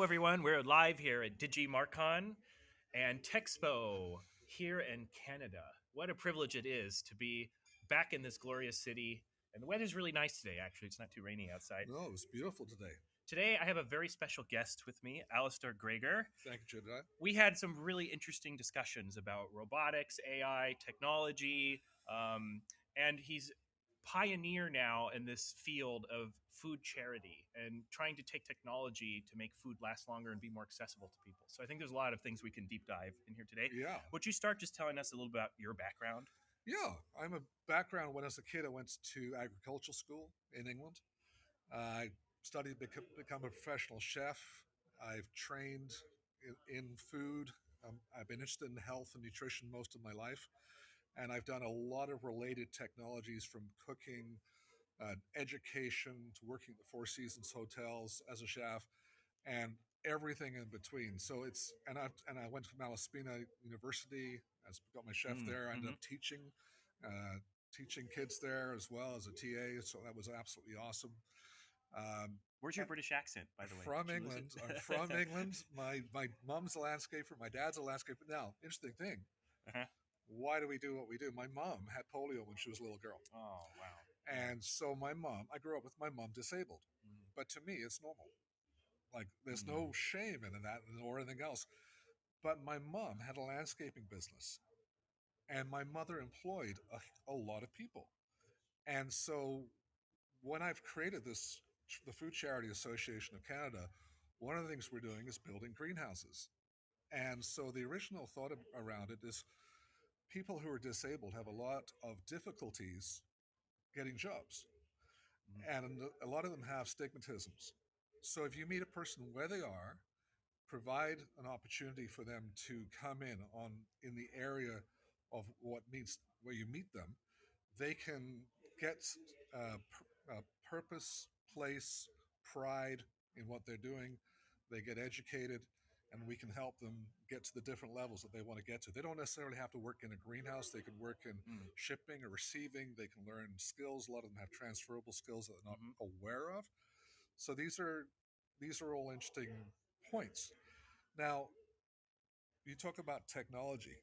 Hello, everyone. We're live here at DigiMarcon and Texpo here in Canada. What a privilege it is to be back in this glorious city. And the weather's really nice today, actually. It's not too rainy outside. No, it was beautiful today. Today, I have a very special guest with me, Alistair Greger. Thank you, Jedi. We had some really interesting discussions about robotics, AI, technology, and he's pioneer now in this field of food charity and trying to take technology to make food last longer and be more accessible to people. So I think there's a lot of things we can deep dive in here today. Yeah. Would you start just telling us a little about your background? Yeah. I'm a background when I was a kid, I went to agricultural school in England. I studied to become a professional chef. I've trained in food. I've been interested in health and nutrition most of my life. And I've done a lot of related technologies from cooking, education, to working at the Four Seasons hotels as a chef, and everything in between. So I went to Malaspina University. I got my chef there. I ended Mm-hmm. up uh, teaching kids there as well as a TA. So that was absolutely awesome. Um, Where's your British accent, by the way? from Did you lose it? England. I'm from England. My mom's a landscaper. My dad's a landscaper. Now, interesting thing. Uh-huh. Why do we do what we do? My mom had polio when she was a little girl. Oh, wow. And so I grew up with my mom disabled. Mm. But to me, it's normal. Like, there's Mm. no shame in that or anything else. But my mom had a landscaping business, and my mother employed a lot of people. And so when I've created the Food Charity Association of Canada, one of the things we're doing is building greenhouses. And so the original thought around it is people who are disabled have a lot of difficulties getting jobs, Mm. and a lot of them have stigmatisms. So if you meet a person where they are, provide an opportunity for them to come in the area of what meets where you meet them, they can get purpose, place, pride in what they're doing. They get educated, and we can help them get to the different levels that they want to get to. They don't necessarily have to work in a greenhouse. They can work in Mm. shipping or receiving. They can learn skills. A lot of them have transferable skills that they're not Mm-hmm. aware of. So these are all interesting points. Now, you talk about technology.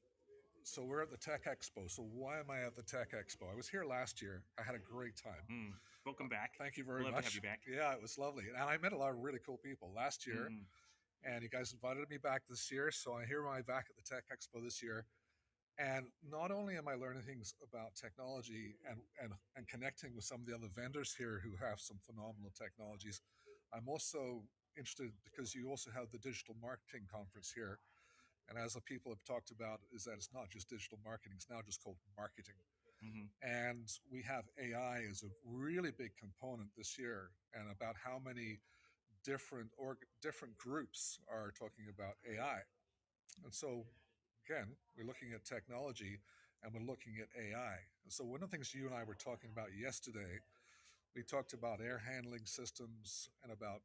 So we're at the Tech Expo. So why am I at the Tech Expo? I was here last year. I had a great time. Mm. Welcome back. Thank you We'd very love to have you much. back. Yeah, it was lovely. And I met a lot of really cool people last year. Mm. And you guys invited me back this year. So I hear I'm back at the Tech Expo this year. And not only am I learning things about technology and connecting with some of the other vendors here who have some phenomenal technologies, I'm also interested because you also have the digital marketing conference here. And as the people have talked about, is that it's not just digital marketing, it's now just called marketing. Mm-hmm. And we have AI as a really big component this year, and about how many different groups are talking about AI. And so again, we're looking at technology and we're looking at AI. And so one of the things you and I were talking about yesterday, we talked about air handling systems and about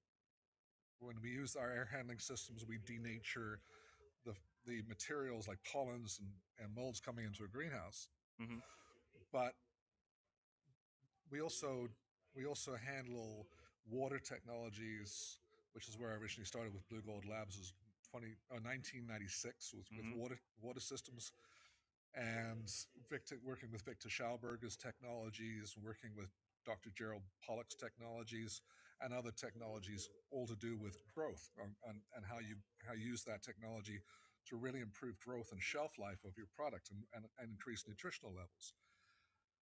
when we use our air handling systems, we denature the the materials like pollens and molds coming into a greenhouse. Mm-hmm. But we also we also handle water technologies, which is where I originally started with Blue Gold Labs. Was 1996 was with Mm-hmm. water systems, and working with Victor Schauberger's technologies, working with Dr. Gerald Pollack's technologies, and other technologies, all to do with growth and how you use that technology to really improve growth and shelf life of your product and increase nutritional levels.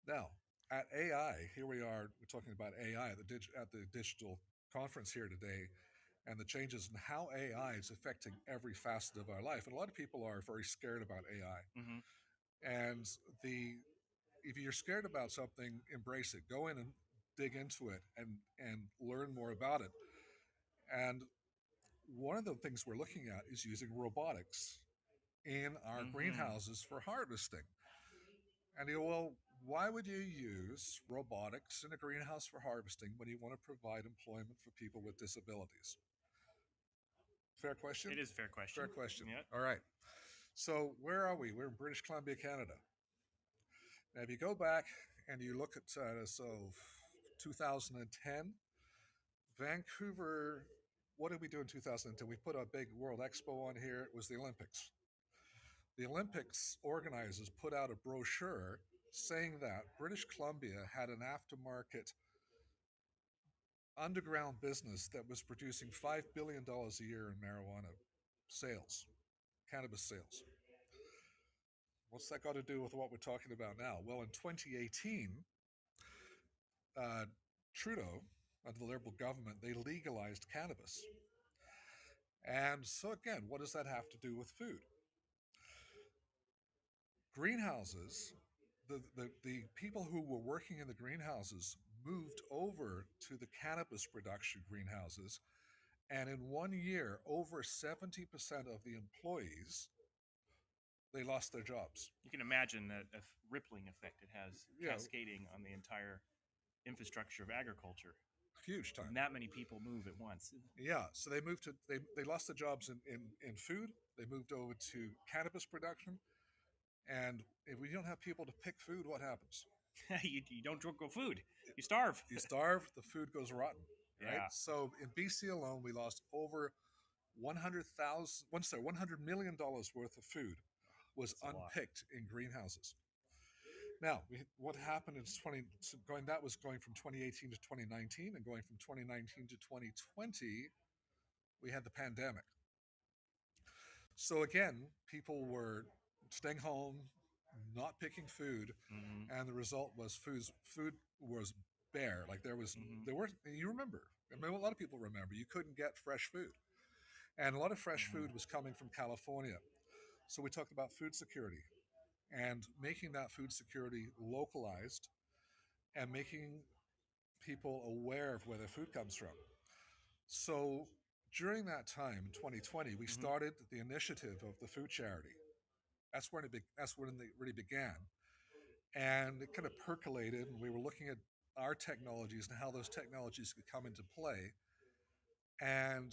Now, at AI, here we are. We're talking about AI at the digital conference here today, and the changes in how AI is affecting every facet of our life. And a lot of people are very scared about AI. Mm-hmm. And the if you're scared about something, embrace it. Go in and dig into it and learn more about it. And one of the things we're looking at is using robotics in our Mm-hmm. greenhouses for harvesting. And you go, well, why would you use robotics in a greenhouse for harvesting when you want to provide employment for people with disabilities? Fair question? It is a fair question. Fair question. Yeah. All right. So where are we? We're in British Columbia, Canada. Now, if you go back and you look at 2010, Vancouver what did we do in 2010? We put a big World Expo on here. It was the Olympics. The Olympics organizers put out a brochure saying that British Columbia had an aftermarket underground business that was producing $5 billion a year in marijuana sales, cannabis sales. What's that got to do with what we're talking about now? Well, in 2018, uh, Trudeau, under the Liberal government, they legalized cannabis. And so, again, what does that have to do with food? Greenhouses, the people who were working in the greenhouses moved over to the cannabis production greenhouses. And in 1 year, over 70% of the employees, they lost their jobs. You can imagine that rippling effect it has, Yeah, cascading on the entire infrastructure of agriculture. huge time. And that many people move at once. Yeah, so they moved to they lost their jobs in food. They moved over to cannabis production, and if we don't have people to pick food, what happens? You don't drink food, you starve. You starve. The food goes rotten, right? Yeah. So in BC alone, we lost over 100 million dollars worth of food was That's a lot. unpicked in greenhouses. Now, what happened in 20 going that was going from 2018 to 2019, and going from 2019 to 2020, we had the pandemic. So again, people were staying home, not picking food, Mm-hmm. and the result was food was bare. Like Mm-hmm. there weren't. You remember? I mean, a lot of people remember. You couldn't get fresh food, and a lot of fresh Mm-hmm. food was coming from California. So we talked about food security and making that food security localized and making people aware of where their food comes from. So during that time, 2020, we Mm-hmm. started the initiative of the food charity. That's when it really began, and it kind of percolated. And we were looking at our technologies and how those technologies could come into play. And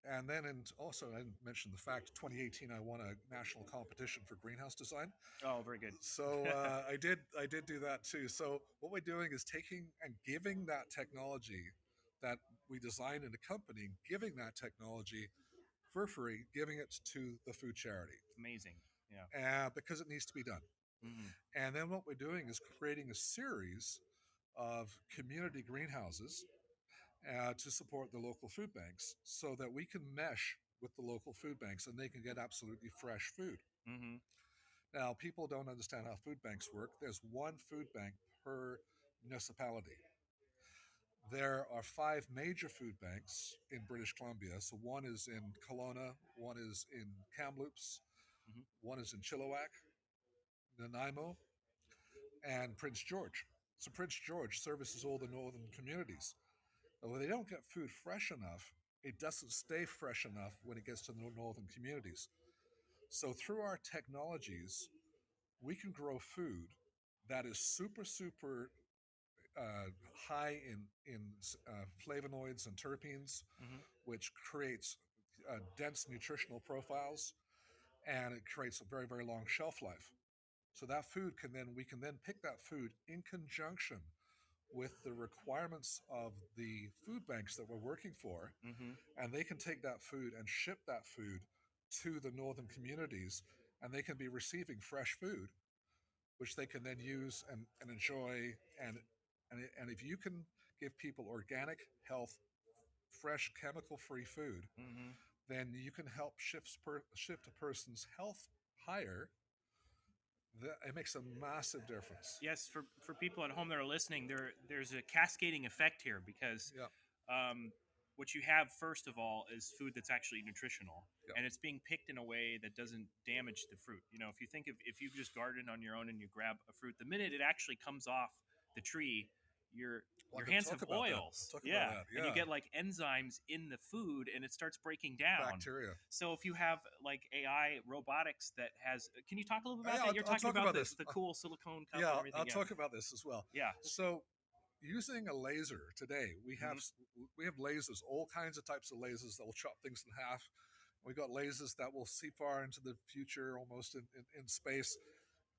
and then also I mentioned the fact 2018 I won a national competition for greenhouse design. Oh, very good. So I did do that too. So what we're doing is taking and giving that technology that we designed in a company, giving that technology for free, giving it to the food charity It's amazing. Yeah. because it needs to be done. Mm-hmm. And then what we're doing is creating a series of community greenhouses to support the local food banks so that we can mesh with the local food banks and they can get absolutely fresh food. Mm-hmm. Now, people don't understand how food banks work. There's one food bank per municipality. There are 5 major food banks in British Columbia. So one is in Kelowna, one is in Kamloops, Mm-hmm. one is in Chilliwack, Nanaimo, and Prince George. So Prince George services all the northern communities. But when they don't get food fresh enough, it doesn't stay fresh enough when it gets to the northern communities. So through our technologies, we can grow food that is super high in flavonoids and terpenes, Mm-hmm. which creates dense nutritional profiles, and it creates a very long shelf life. So that food we can then pick that food in conjunction with the requirements of the food banks that we're working for, Mm-hmm. and they can take that food and ship that food to the northern communities, and they can be receiving fresh food which they can then use and enjoy. And if you can give people organic, health, fresh, chemical-free food, Mm-hmm. then you can help shift a person's health higher. It makes a massive difference. Yes, for people at home that are listening, there's a cascading effect here because Yeah, um, what you have first of all is food that's actually nutritional, yeah. and it's being picked in a way that doesn't damage the fruit. You know, if you think of if you just garden on your own and you grab a fruit, the minute it actually comes off the tree, your Well, I your could hands have talk about that. I'll oils, talk about yeah, that. and you Yeah, get like enzymes in the food, and it starts breaking down. bacteria. So if you have like AI robotics that has, can you talk a little bit about Yeah, that? You're I'll talking talk about about the this. the cool silicone cup and Yeah, everything. I'll Yeah, talk about this as well. yeah. So, using a laser today, Mm-hmm. we have lasers, all kinds of types of lasers that will chop things in half. We got lasers that will see far into the future, almost in space.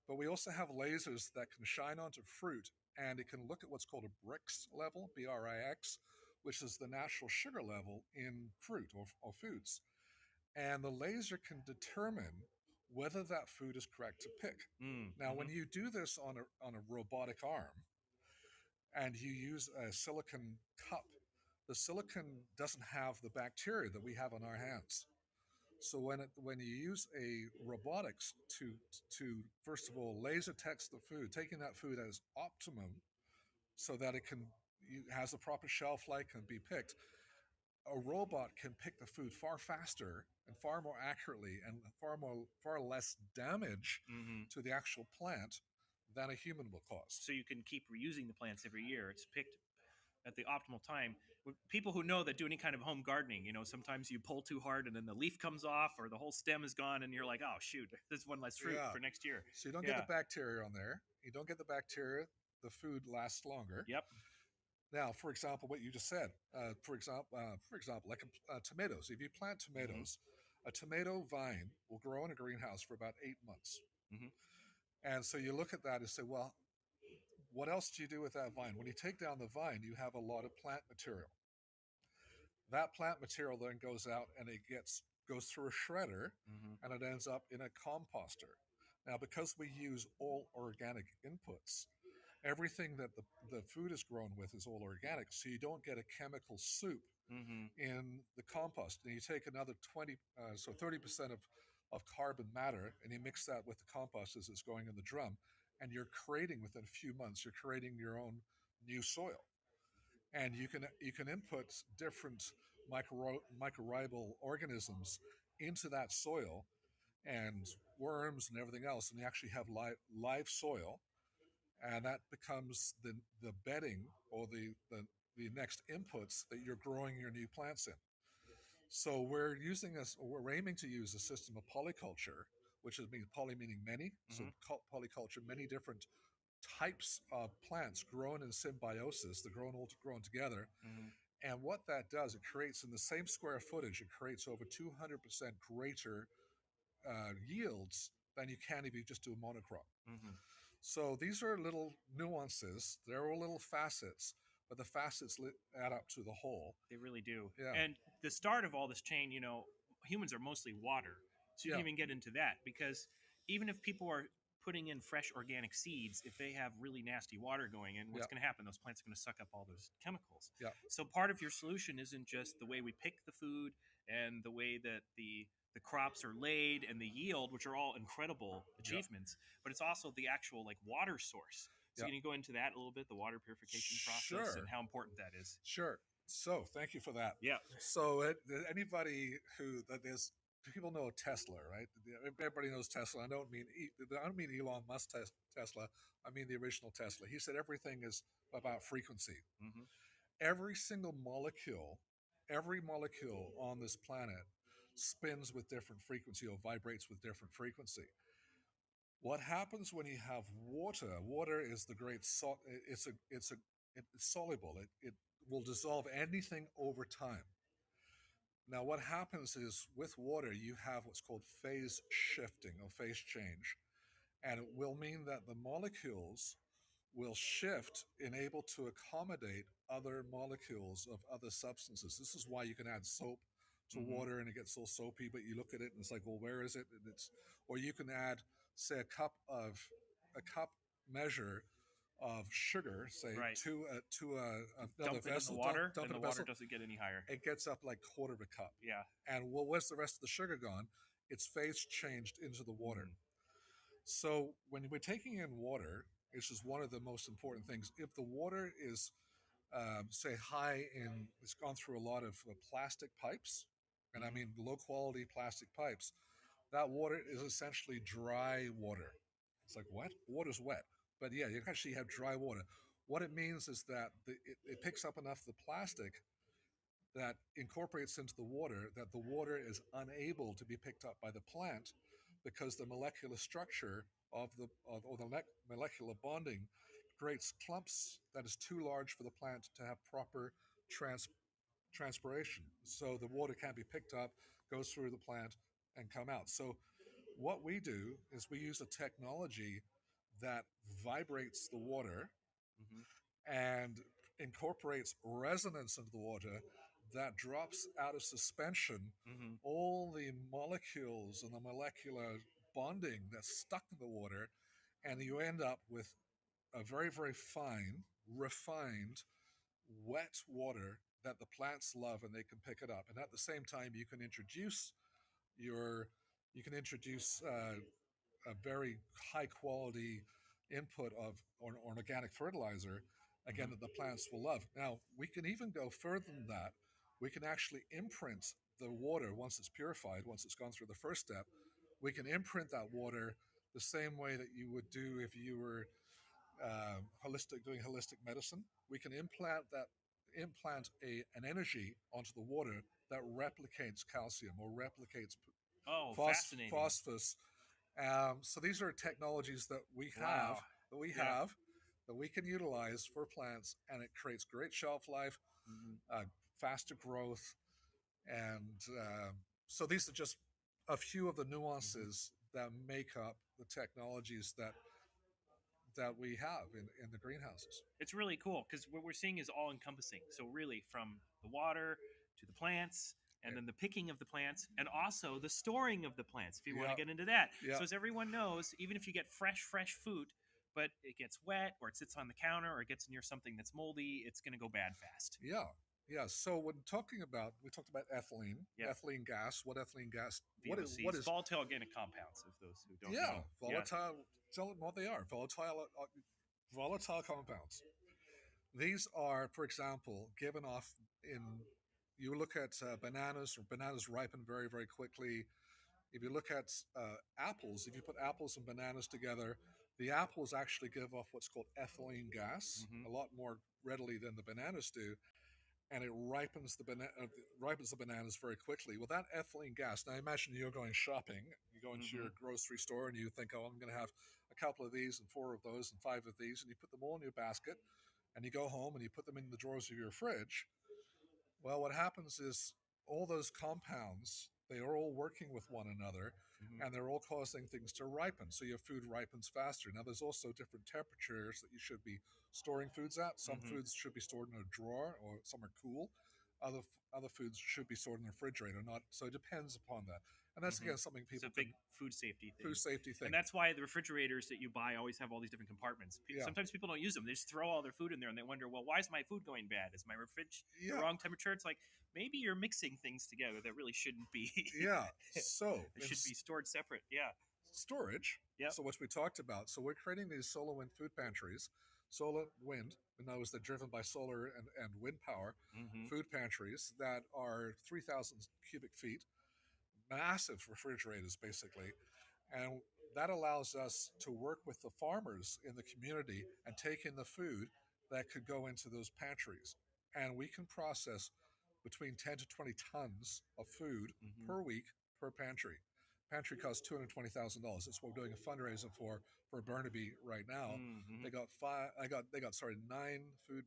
But we also have lasers that can shine onto fruit, and it can look at what's called a Brix level, BRIX, which is the natural sugar level in fruit or foods. And the laser can determine whether that food is correct to pick. Now, when Mm-hmm. you do this on a robotic arm and you use a silicon cup, the silicon doesn't have the bacteria that we have on our hands. So when you use a robotics to first of all laser text the food, taking that food as optimum so that it can has a proper shelf life can be picked, a robot can pick the food far faster and far more accurately and far less damage Mm-hmm. to the actual plant than a human will cause. So you can keep reusing the plants every year. It's picked at the optimal time. People who know that do any kind of home gardening, sometimes you pull too hard and then the leaf comes off or the whole stem is gone, and you're like, oh shoot, there's one less fruit Yeah. for next year. So you don't get the Yeah. bacteria on there. You don't get the bacteria. The food lasts longer. Yep. Now, for example, what you just said. For example, like tomatoes. If you plant Mm-hmm. tomatoes, a tomato vine will grow in a greenhouse for about 8 months. Mm-hmm. And so you look at that and say, well, what else do you do with that vine? When you take down the vine, you have a lot of plant material. That plant material then goes out and it goes through a shredder Mm-hmm. and it ends up in a composter. Now, because we use all organic inputs, everything that the food is grown with is all organic, so you don't get a chemical soup Mm-hmm. in the compost. And you take another 30% of carbon matter and you mix that with the compost as it's going in the drum, and you're creating within a few months, you're creating your own new soil. And you can input different mycorrhizal organisms into that soil and worms and everything else, and you actually have live soil, and that becomes the bedding or the next inputs that you're growing your new plants in. So we're aiming to use a system of polyculture, which is mean poly meaning many. So Mm-hmm. polyculture, many different types of plants grown in symbiosis, they're grown together. Mm-hmm. And what that does, it creates in the same square footage, it creates over 200% greater yields than you can if you just do a monocrop. Mm-hmm. So these are little nuances. They're all little facets, but the facets add up to the whole. They really do. Yeah, And the start of all this chain, humans are mostly water. So you can yeah, even get into that because even if people are putting in fresh organic seeds, if they have really nasty water going in, yeah, what's going to happen? Those plants are going to suck up all those chemicals. yeah, So part of your solution isn't just the way we pick the food and the way that the crops are laid and the yield, which are all incredible yeah, achievements, but it's also the actual like water source. So yeah. can you go into that a little bit, the water purification process and Sure, how important that is? sure. So thank you for that. Yeah. So anybody who that there's people know Tesla, right? Everybody knows Tesla. I don't mean Elon Musk Tesla. I mean the original Tesla. He said everything is about frequency. Mm-hmm. Every single molecule, every molecule on this planet spins with different frequency or vibrates with different frequency. What happens when you have water? Water is the great it's soluble. It will dissolve anything over time. Now, what happens is with water, you have what's called phase shifting or phase change, and it will mean that the molecules will shift and able to accommodate other molecules of other substances. This is why you can add soap to Mm-hmm. water and it gets so soapy, but you look at it and it's like, well, where is it? And or you can add, say, a cup measure of sugar, say, Right. to another Dump it in the vessel, water, dump and in the a water vessel. doesn't get any higher. It gets up like quarter of a cup. Yeah. And well, where's the rest of the sugar gone? It's phase changed into the water. Mm-hmm. So when we're taking in water, which is one of the most important things, if the water is, say, high in, it's gone through a lot of plastic pipes, and I Mm-hmm. mean low quality plastic pipes, that water is essentially dry water. It's like, what? Water's wet. But yeah, you actually have dry water. What it means is that it picks up enough of the plastic that incorporates into the water that the water is unable to be picked up by the plant because the molecular structure of or the molecular bonding creates clumps that is too large for the plant to have proper transpiration. So the water can't be picked up, goes through the plant, and come out. So what we do is we use a technology that vibrates the water Mm-hmm. and incorporates resonance into the water that drops out of suspension Mm-hmm. all the molecules and the molecular bonding that's stuck in the water, and you end up with a very, very fine, refined, wet water that the plants love and they can pick it up. And at the same time, your you can introduce a very high quality input of or an organic fertilizer, again, Mm-hmm. that the plants will love. Now, we can even go further than that. We can actually imprint the water once it's purified, once it's gone through the first step. We can imprint that water the same way that you would do if you were doing holistic medicine. We can implant an energy onto the water that replicates calcium or replicates Oh, fascinating. phosphorus. So these are technologies Wow. that we Yeah. have that we can utilize for plants, and it creates great shelf life, Mm-hmm. faster growth, and so these are just a few of the Mm-hmm. nuances that make up the technologies that we have in the greenhouses. It's really cool because what we're seeing is all encompassing. So really, from the water to the plants, and then the picking of the plants, and also the storing of the plants. If you want to Yeah, get into that, yeah, so as everyone knows, even if you get fresh food, but it gets wet or it sits on the counter or it gets near something that's moldy, it's going to go bad fast. yeah, yeah. So when talking about, we talked about Yeah, ethylene gas. What ethylene gas? What VOCs, is? volatile organic compounds. If those who don't Yeah, know, yeah. volatile. Tell them what they are. Volatile compounds. These are, for example, given off in. You look at bananas, or bananas ripen very, very quickly. If you look at apples, if you put apples and bananas together, the apples actually give off what's called ethylene gas Mm-hmm. a lot more readily than the bananas do, and it ripens the bananas very quickly. Well, that ethylene gas. Now, imagine you're going shopping. You go into Mm-hmm. your grocery store and you think, "Oh, I'm going to have a couple of these and four of those and five of these," and you put them all in your basket, and you go home and you put them in the drawers of your fridge. Well, what happens is all those compounds, they are all working with one another, Mm-hmm. and they're all causing things to ripen. So your food ripens faster. Now, there's also different temperatures that you should be storing foods at. Some Mm-hmm. foods should be stored in a drawer, or some are cool. Other foods should be stored in the refrigerator. Not so. It depends upon that, and that's Mm-hmm. again something It's a people can big food safety food thing. safety And thing. that's why the refrigerators that you buy always have all these different compartments. Yeah, Sometimes people don't use them. They just throw all their food in there and they wonder, well, why is my food going bad? Is my fridge the yeah, wrong temperature? It's like maybe you're mixing things together that really shouldn't be. yeah. So It should be stored separate. Yeah. storage. Yep. So, which we talked about. So, we're creating these solar wind food pantries. Solar wind, in other words, they're driven by solar and wind power, Mm-hmm. food pantries that are 3,000 cubic feet, massive refrigerators, basically. And that allows us to work with the farmers in the community and take in the food that could go into those pantries. And we can process between 10 to 20 tons of food Mm-hmm. per week per pantry. Pantry costs $220,000. That's what we're doing a fundraiser for Burnaby right now. Mm-hmm. They got five. They got nine food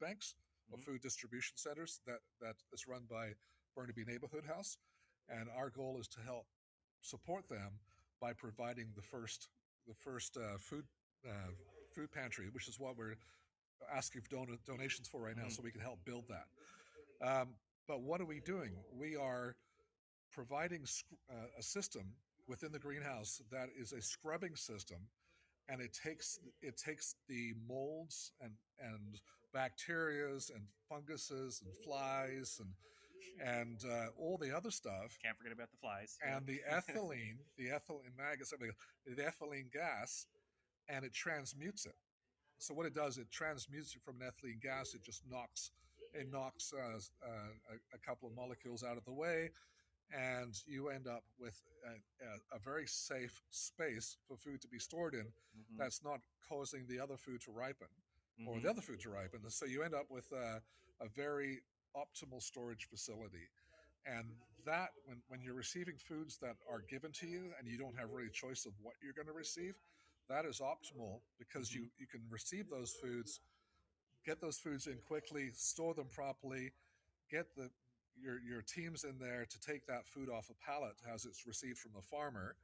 banks or Mm-hmm. food distribution centers that is run by Burnaby Neighborhood House, and our goal is to help support them by providing the first uh, food pantry, which is what we're asking for donations for right now, Mm-hmm. so we can help build that. Um, but what are we doing? We are providing a system within the greenhouse that is a scrubbing system, and it takes the molds and bacterias and funguses and flies and all the other stuff, Can't forget about the flies. and Yeah. the ethylene the ethylene gas, and it transmutes it. So what it does, it transmutes it from an ethylene gas. It knocks a couple of molecules out of the way, and you end up with a very safe space for food to be stored in Mm-hmm. that's not causing the other food to ripen or Mm-hmm. the other food to ripen. So you end up with a very optimal storage facility. And that, when you're receiving foods that are given to you and you don't have really choice of what you're going to receive, that is optimal because Mm-hmm. you can receive those foods, get those foods in quickly, store them properly, get your teams in there to take that food off a pallet as it's received from the farmer,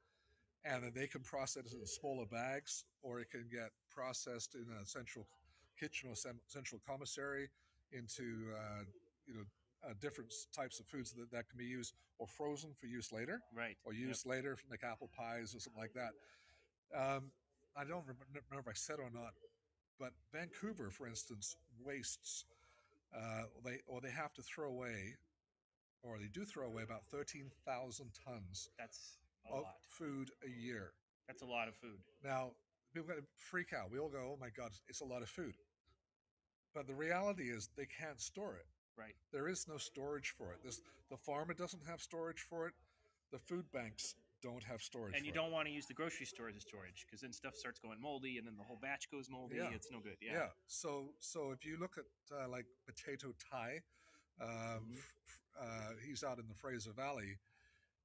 and then they can process it in smaller bags, or it can get processed in a central kitchen or central commissary into different types of foods that can be used or frozen for use later, Right. or Yep. used later for like apple pies or something like that. Um, I don't remember if I said or not, but Vancouver, for instance, wastes they have to throw away, or they do throw away about 13,000 tons That's a of lot. food a year. That's a lot of food. Now, people got to freak out. We all go, "Oh my God, it's a lot of food." But the reality is, they can't store it. Right. There is no storage for it. The farmer doesn't have storage for it. The food banks don't have storage And you for it. don't want to use the grocery store as a storage because then stuff starts going moldy, and then the whole batch goes moldy. Yeah, It's no good. Yeah. yeah. So if you look at like Potato Thai, Hmm. he's out in the Fraser Valley.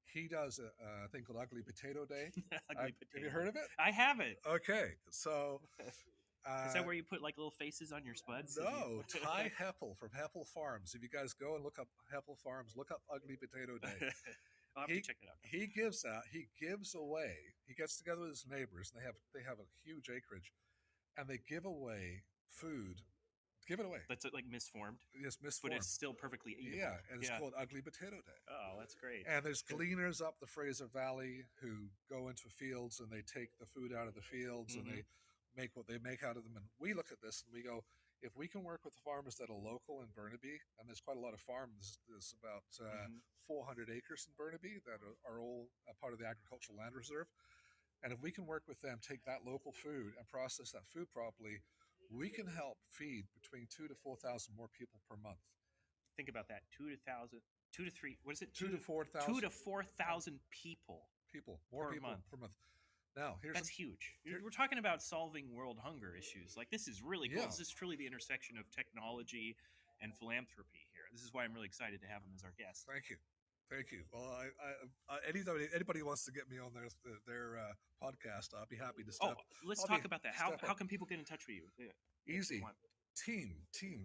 He does a thing called Ugly Potato Day. Ugly Have you potato. heard of it? I have it. Okay, so Is uh, that where you put like little faces on your spuds? And no, you... Ty Heppel from Heppel Farms. If you guys go and look up Heppel Farms, look up Ugly Potato Day. I'll have to check it out. He gives away. He gets together with his neighbors, and they have a huge acreage, and they give away food. Give it away. That's like misformed, It's but misformed. it's still perfectly eatable. Yeah, and it's called Ugly Potato Day. Oh, that's great. And there's gleaners up the Fraser Valley who go into fields and they take the food out of the fields and Mm-hmm. they make what they make out of them. And we look at this and we go, if we can work with the farmers that are local in Burnaby, and there's quite a lot of farms, there's about Mm-hmm. 400 acres in Burnaby that are all a part of the agricultural land reserve. And if we can work with them, take that local food and process that food properly, we can help feed between 2 to 4,000 more people per month. Think about that. 2 to 3. What is it? 2 to 4,000 2 to 4,000 people more per people month. per month. Now, That's huge. We're talking about solving world hunger issues. Like, this is really cool. Yeah. This is truly the intersection of technology and philanthropy here. This is why I'm really excited to have him as our guest. Thank you. Well, anybody wants to get me on their podcast, I'll be happy to step. Let's I'll talk be- about that. step How up. can people get in touch with you? Yeah, if they Easy. want. Team,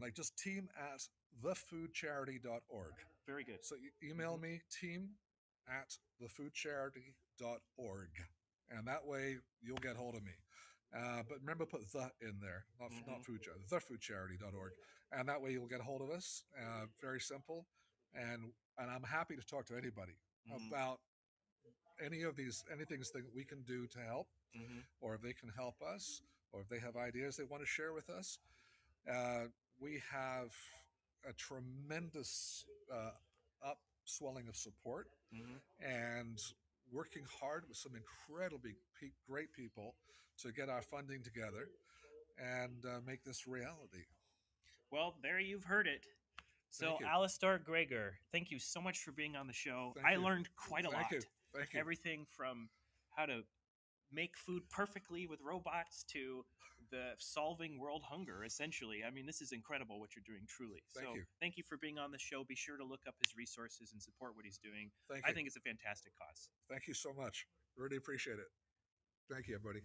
like just team at thefoodcharity.org. Very good. So email me, team at thefoodcharity.org, and that way you'll get hold of me. But remember, put the in there, not food charity, thefoodcharity.org, and that way you'll get hold of us. Very simple, and I'm happy to talk to anybody about any of these, anything that we can do to help, or if they can help us, or if they have ideas they want to share with us. We have a tremendous upswelling of support, and working hard with some incredibly great people to get our funding together and make this reality. Well, there you've heard it. So, Thank you. Alistair Gregor, thank you so much for being on the show. Thank I you. learned quite a lot. Thank you. Everything from how to make food perfectly with robots to the solving world hunger, essentially. I mean, this is incredible what you're doing, truly. Thank you. Thank you for being on the show. Be sure to look up his resources and support what he's doing. Thank you. I think it's a fantastic cause. Thank you so much. Really appreciate it. Thank you, everybody.